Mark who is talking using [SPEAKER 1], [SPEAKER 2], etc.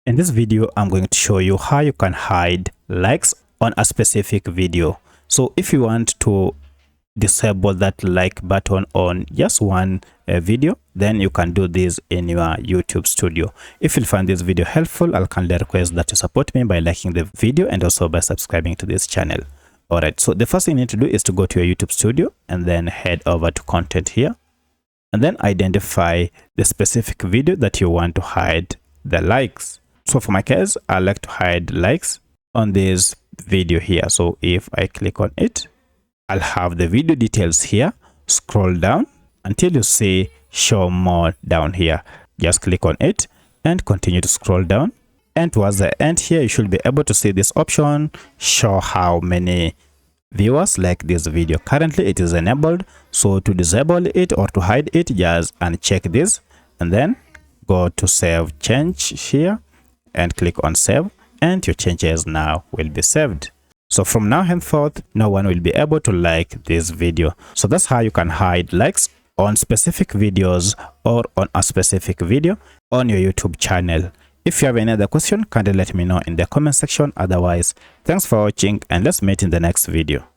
[SPEAKER 1] In this video, I'm going to show you how you can hide likes on a specific video. So if you want to disable that like button on just one video, then you can do this in your YouTube studio. If you find this video helpful, I'll kindly request that you support me by liking the video and also by subscribing to this channel. Alright, so the first thing you need to do is to go to your YouTube studio and then head over to content here and then identify the specific video that you want to hide the likes. So for my case, I like to hide likes on this video here. So if I click on it, I'll have the video details here. Scroll down until you see show more down here. Just click on it and continue to scroll down. And towards the end here, you should be able to see this option, show how many viewers like this video. Currently it is enabled. So to disable it or to hide it, just uncheck this and then go to save change here and click on save, and your changes now will be saved. So from now henceforth, no one will be able to like this video. So that's how you can hide likes on specific videos or on a specific video on your YouTube channel. If you have any other question, kindly let me know in the comment section. Otherwise, thanks for watching and let's meet in the next video.